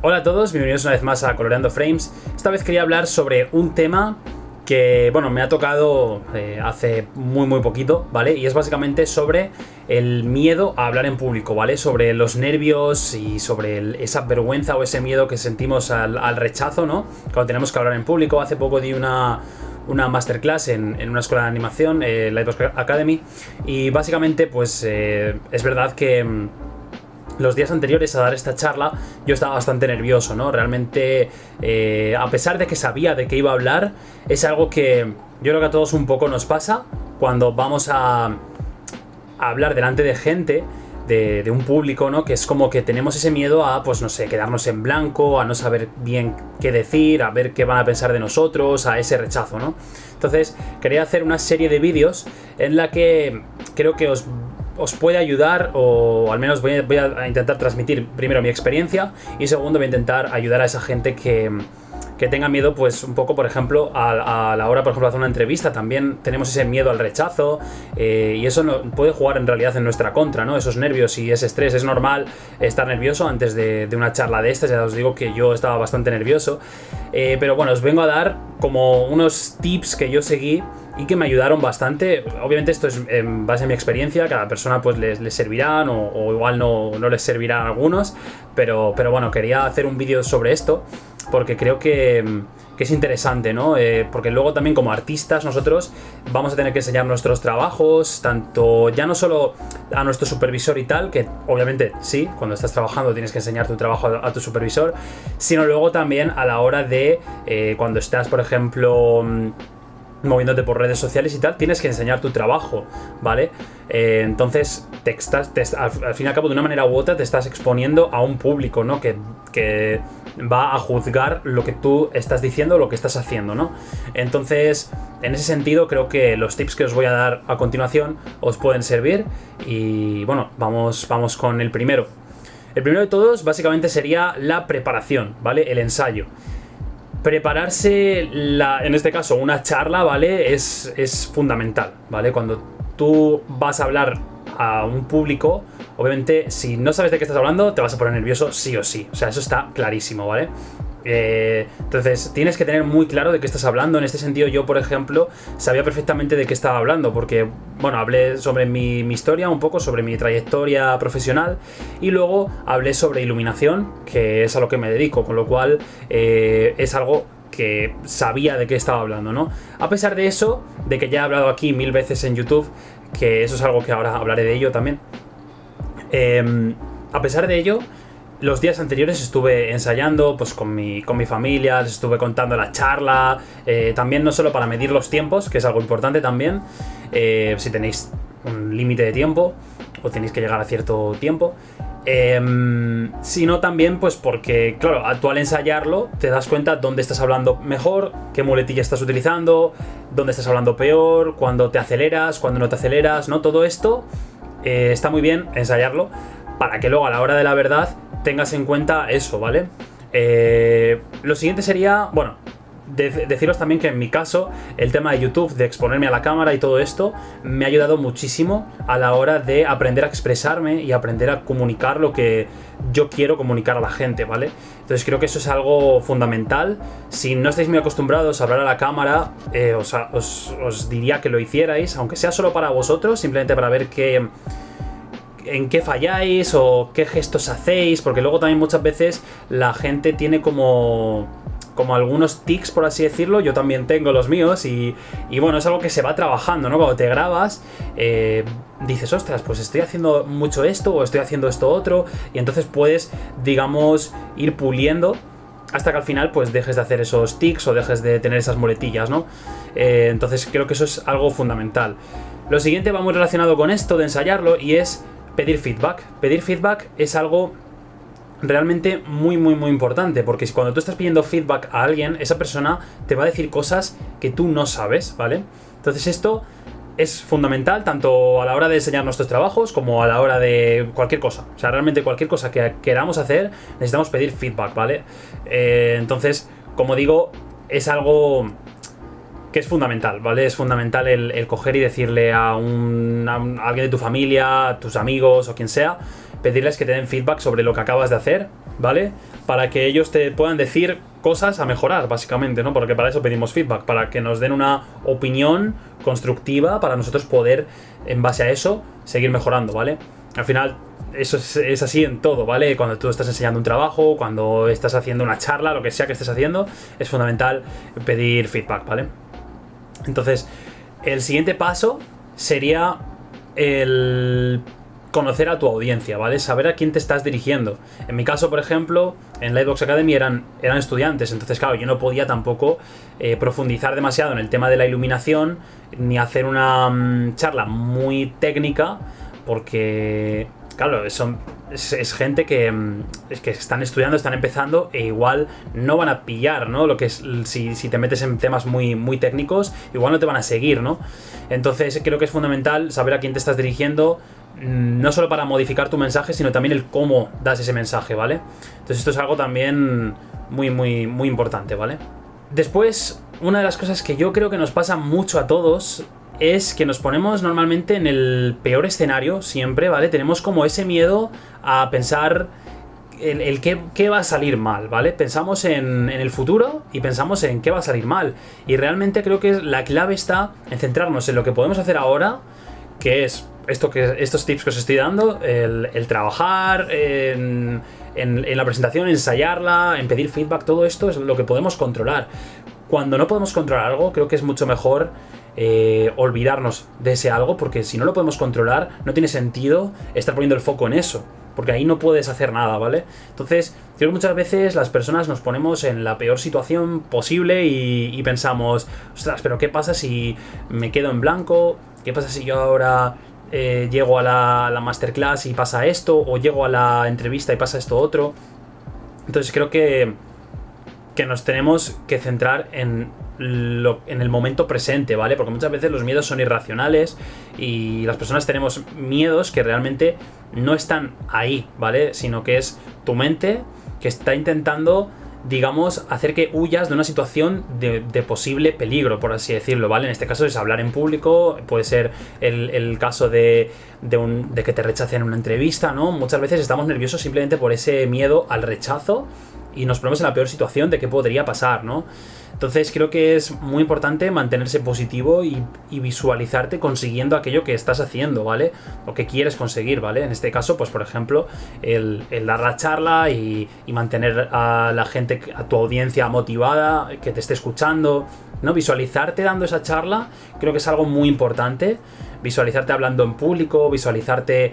Hola a todos, bienvenidos una vez más a Coloreando Frames. Esta vez quería hablar sobre un tema que, bueno, me ha tocado hace muy poquito, ¿vale? Y es básicamente sobre el miedo a hablar en público, ¿vale? Sobre los nervios y sobre esa vergüenza o ese miedo que sentimos al rechazo, ¿no? Cuando tenemos que hablar en público. Hace poco di una masterclass en una escuela de animación, Lightbox Academy, y básicamente pues es verdad que los días anteriores a dar esta charla yo estaba bastante nervioso, ¿no? Realmente, a pesar de que sabía de qué iba a hablar, es algo que yo creo que a todos un poco nos pasa cuando vamos a hablar delante de gente, de un público, ¿no? Que es como que tenemos ese miedo a, pues no sé, quedarnos en blanco, a no saber bien qué decir, a ver qué van a pensar de nosotros, a ese rechazo, ¿no? Entonces, quería hacer una serie de vídeos en la que creo que os puede ayudar, o al menos voy a intentar transmitir primero mi experiencia y segundo voy a intentar ayudar a esa gente que tenga miedo, pues un poco, por ejemplo, a la hora, por ejemplo, de hacer una entrevista. También tenemos ese miedo al rechazo, y eso puede jugar en realidad en nuestra contra, ¿no? Esos nervios y ese estrés. Es normal estar nervioso antes de una charla de estas. Ya os digo que yo estaba bastante nervioso, pero bueno, os vengo a dar como unos tips que yo seguí y que me ayudaron bastante. Obviamente esto es en base a mi experiencia, cada persona pues les servirán o igual no les servirán a algunos, pero bueno, quería hacer un vídeo sobre esto porque creo que es interesante, ¿no? Porque luego también como artistas nosotros vamos a tener que enseñar nuestros trabajos, tanto ya no solo a nuestro supervisor y tal, que obviamente sí, cuando estás trabajando tienes que enseñar tu trabajo a tu supervisor, sino luego también a la hora de cuando estás, por ejemplo, moviéndote por redes sociales y tal, tienes que enseñar tu trabajo, ¿vale? Entonces al fin y al cabo, de una manera u otra te estás exponiendo a un público, ¿no? Que va a juzgar lo que tú estás diciendo, lo que estás haciendo, ¿no? Entonces, en ese sentido, creo que los tips que os voy a dar a continuación os pueden servir. Y bueno, vamos con el primero. El primero de todos básicamente sería la preparación, ¿vale? El ensayo. Prepararse, en este caso, una charla, ¿vale? Es fundamental, ¿vale? Cuando tú vas a hablar a un público, obviamente, si no sabes de qué estás hablando, te vas a poner nervioso sí o sí. O sea, eso está clarísimo, ¿vale? Entonces, tienes que tener muy claro de qué estás hablando. En este sentido, yo, por ejemplo, sabía perfectamente de qué estaba hablando, porque, bueno, hablé sobre mi historia, un poco sobre mi trayectoria profesional, y luego hablé sobre iluminación, que es a lo que me dedico, con lo cual es algo que sabía de qué estaba hablando, ¿no? A pesar de eso, de que ya he hablado aquí 1000 veces en YouTube, que eso es algo que ahora hablaré de ello también, a pesar de ello, los días anteriores estuve ensayando pues con mi familia, les estuve contando la charla, también no solo para medir los tiempos, que es algo importante también, si tenéis un límite de tiempo o tenéis que llegar a cierto tiempo, sino también pues porque, claro, tú al ensayarlo te das cuenta dónde estás hablando mejor, qué muletilla estás utilizando, dónde estás hablando peor, cuándo te aceleras, cuándo no te aceleras, ¿no? Todo esto está muy bien ensayarlo para que luego a la hora de la verdad tengas en cuenta eso, ¿vale? Lo siguiente sería, bueno, deciros también que en mi caso el tema de YouTube, de exponerme a la cámara y todo esto, me ha ayudado muchísimo a la hora de aprender a expresarme y aprender a comunicar lo que yo quiero comunicar a la gente, ¿vale? Entonces creo que eso es algo fundamental. Si no estáis muy acostumbrados a hablar a la cámara, os diría que lo hicierais, aunque sea solo para vosotros, simplemente para ver en qué falláis o qué gestos hacéis, porque luego también muchas veces la gente tiene como algunos tics, por así decirlo. Yo también tengo los míos y bueno, es algo que se va trabajando, ¿no? Cuando te grabas, dices, ostras, pues estoy haciendo mucho esto o estoy haciendo esto otro, y entonces puedes, digamos, ir puliendo hasta que al final pues dejes de hacer esos tics o dejes de tener esas muletillas, ¿no? Entonces creo que eso es algo fundamental. Lo siguiente va muy relacionado con esto de ensayarlo, y es pedir feedback. Pedir feedback es algo realmente muy importante, porque cuando tú estás pidiendo feedback a alguien, esa persona te va a decir cosas que tú no sabes, ¿vale? Entonces esto es fundamental tanto a la hora de enseñar nuestros trabajos como a la hora de cualquier cosa. O sea, realmente cualquier cosa que queramos hacer necesitamos pedir feedback, ¿vale? Entonces, como digo, es algo que es fundamental, ¿vale? Es fundamental el coger y decirle a alguien de tu familia, a tus amigos o quien sea, pedirles que te den feedback sobre lo que acabas de hacer, ¿vale? Para que ellos te puedan decir cosas a mejorar, básicamente, ¿no? Porque para eso pedimos feedback, para que nos den una opinión constructiva, para nosotros poder, en base a eso, seguir mejorando, ¿vale? Al final, eso es así en todo, ¿vale? Cuando tú estás enseñando un trabajo, cuando estás haciendo una charla, lo que sea que estés haciendo, es fundamental pedir feedback, ¿vale? Entonces, el siguiente paso sería el conocer a tu audiencia, ¿vale? Saber a quién te estás dirigiendo. En mi caso, por ejemplo, en Lightbox Academy eran estudiantes, entonces claro, yo no podía tampoco profundizar demasiado en el tema de la iluminación, ni hacer una charla muy técnica, porque claro, es gente que están estudiando, están empezando, e igual no van a pillar, ¿no? Lo que es, si te metes en temas muy, muy técnicos, igual no te van a seguir, ¿no? Entonces creo que es fundamental saber a quién te estás dirigiendo, no solo para modificar tu mensaje, sino también el cómo das ese mensaje, ¿vale? Entonces esto es algo también muy, muy, muy importante, ¿vale? Después, una de las cosas que yo creo que nos pasa mucho a todos es que nos ponemos normalmente en el peor escenario siempre, ¿vale? Tenemos como ese miedo a pensar el qué va a salir mal, ¿vale? Pensamos en el futuro y pensamos en qué va a salir mal. Y realmente creo que la clave está en centrarnos en lo que podemos hacer ahora, que es estos tips que os estoy dando, el trabajar en la presentación, ensayarla, en pedir feedback, todo esto es lo que podemos controlar. Cuando no podemos controlar algo, creo que es mucho mejor olvidarnos de ese algo, porque si no lo podemos controlar, no tiene sentido estar poniendo el foco en eso, porque ahí no puedes hacer nada, ¿vale? Entonces, creo que muchas veces las personas nos ponemos en la peor situación posible y pensamos, ostras, pero ¿qué pasa si me quedo en blanco? ¿Qué pasa si yo ahora llego a la masterclass y pasa esto? ¿O llego a la entrevista y pasa esto otro? Entonces creo que nos tenemos que centrar en el momento presente, ¿vale? Porque muchas veces los miedos son irracionales y las personas tenemos miedos que realmente no están ahí, ¿vale? Sino que es tu mente que está intentando, digamos, hacer que huyas de una situación de posible peligro, por así decirlo, ¿vale? En este caso es hablar en público, puede ser el caso de que te rechacen en una entrevista, ¿no? Muchas veces estamos nerviosos simplemente por ese miedo al rechazo y nos ponemos en la peor situación de qué podría pasar, ¿no? Entonces creo que es muy importante mantenerse positivo y visualizarte consiguiendo aquello que estás haciendo, ¿vale? O que quieres conseguir, ¿vale? En este caso, pues por ejemplo, el dar la charla y mantener a la gente, a tu audiencia motivada, que te esté escuchando, ¿no? Visualizarte dando esa charla creo que es algo muy importante. Visualizarte hablando en público, visualizarte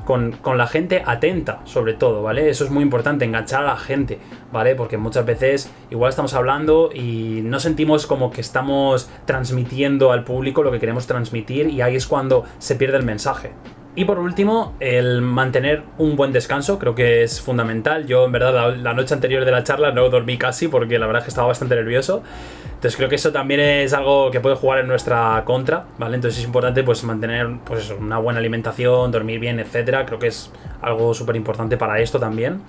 con la gente atenta, sobre todo, ¿vale? Eso es muy importante, enganchar a la gente, ¿vale? Porque muchas veces igual estamos hablando y no sentimos como que estamos transmitiendo al público lo que queremos transmitir, y ahí es cuando se pierde el mensaje. Y por último, el mantener un buen descanso creo que es fundamental. Yo en verdad la noche anterior de la charla no dormí casi, porque la verdad es que estaba bastante nervioso. Entonces creo que eso también es algo que puede jugar en nuestra contra, ¿vale? Entonces es importante pues mantener pues eso, una buena alimentación, dormir bien, etcétera. Creo que es algo súper importante para esto también,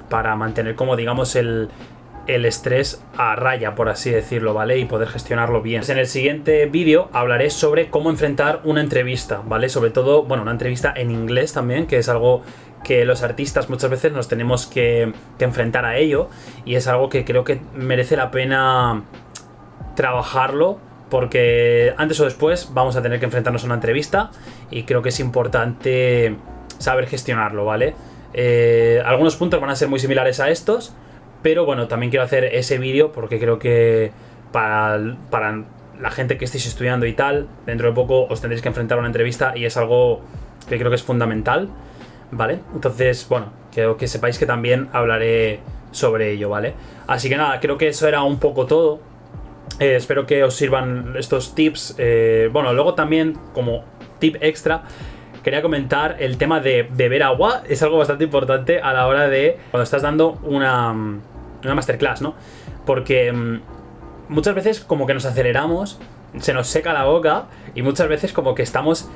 para mantener como digamos el estrés a raya, por así decirlo, ¿vale? Y poder gestionarlo bien. En el siguiente vídeo hablaré sobre cómo enfrentar una entrevista, ¿vale? Sobre todo, bueno, una entrevista en inglés también, que es algo que los artistas muchas veces nos tenemos que enfrentar a ello, y es algo que creo que merece la pena trabajarlo, porque antes o después vamos a tener que enfrentarnos a una entrevista y creo que es importante saber gestionarlo, ¿vale? Algunos puntos van a ser muy similares a estos, pero bueno, también quiero hacer ese vídeo porque creo que para la gente que estéis estudiando y tal, dentro de poco os tendréis que enfrentar a una entrevista y es algo que creo que es fundamental, ¿vale? Entonces, bueno, quiero que sepáis que también hablaré sobre ello, ¿vale? Así que nada, creo que eso era un poco todo. Espero que os sirvan estos tips. Bueno, luego también, como tip extra, quería comentar el tema de beber agua. Es algo bastante importante a la hora de cuando estás dando una masterclass, ¿no? Porque muchas veces como que nos aceleramos, se nos seca la boca y muchas veces como que estamos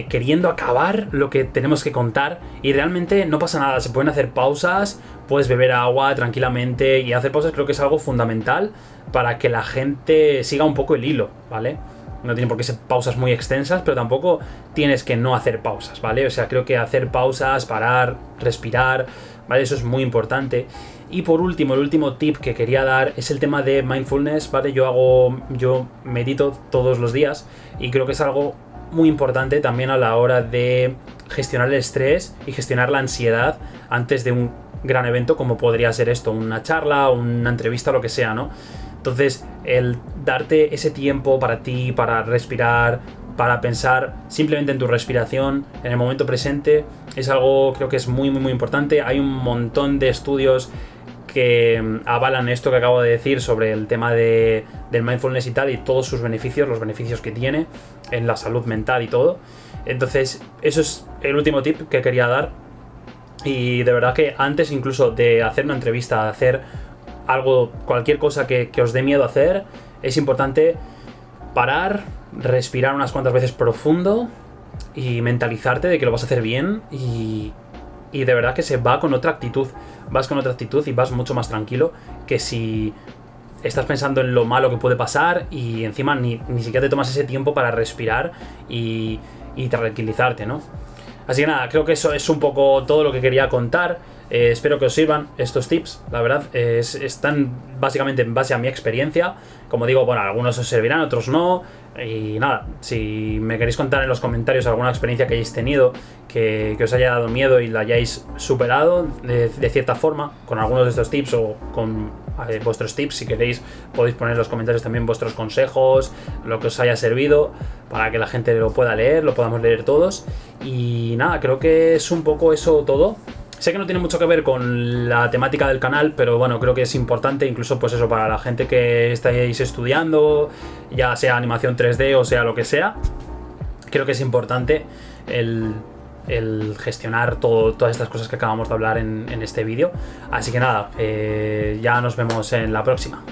queriendo acabar lo que tenemos que contar, y realmente no pasa nada, se pueden hacer pausas, puedes beber agua tranquilamente, y hacer pausas creo que es algo fundamental para que la gente siga un poco el hilo, ¿vale? no tienen por qué ser pausas muy extensas, pero tampoco tienes que no hacer pausas, ¿vale? O sea, creo que hacer pausas, parar, respirar, ¿vale? Eso es muy importante. Y por último, el último tip que quería dar es el tema de mindfulness, ¿vale? Yo medito todos los días y creo que es algo muy importante también a la hora de gestionar el estrés y gestionar la ansiedad antes de un gran evento como podría ser esto, una charla, una entrevista, lo que sea, ¿no? Entonces, el darte ese tiempo para ti, para respirar, para pensar simplemente en tu respiración, en el momento presente, es algo creo que es muy, muy, muy importante. Hay un montón de estudios que avalan esto que acabo de decir sobre el tema del mindfulness y tal, y todos sus beneficios, los beneficios que tiene en la salud mental y todo. Entonces, eso es el último tip que quería dar. Y de verdad que antes incluso de hacer una entrevista, de hacer algo, cualquier cosa que os dé miedo hacer, es importante parar, respirar unas cuantas veces profundo y mentalizarte de que lo vas a hacer bien y de verdad que se va con otra actitud. Vas con otra actitud y vas mucho más tranquilo que si estás pensando en lo malo que puede pasar y encima ni siquiera te tomas ese tiempo para respirar y tranquilizarte, ¿no? Así que nada, creo que eso es un poco todo lo que quería contar. Espero que os sirvan estos tips, la verdad. Están básicamente en base a mi experiencia. Como digo, bueno, algunos os servirán, otros no. Y nada, si me queréis contar en los comentarios alguna experiencia que hayáis tenido, que os haya dado miedo y la hayáis superado de cierta forma, con algunos de estos tips o con vuestros tips, si queréis podéis poner en los comentarios también vuestros consejos, lo que os haya servido, para que la gente lo pueda leer, lo podamos leer todos. Y nada, creo que es un poco eso todo. Sé que no tiene mucho que ver con la temática del canal, pero bueno, creo que es importante, incluso pues eso, para la gente que estáis estudiando, ya sea animación 3D o sea lo que sea. Creo que es importante el gestionar todas estas cosas que acabamos de hablar en este vídeo. Así que nada, ya nos vemos en la próxima.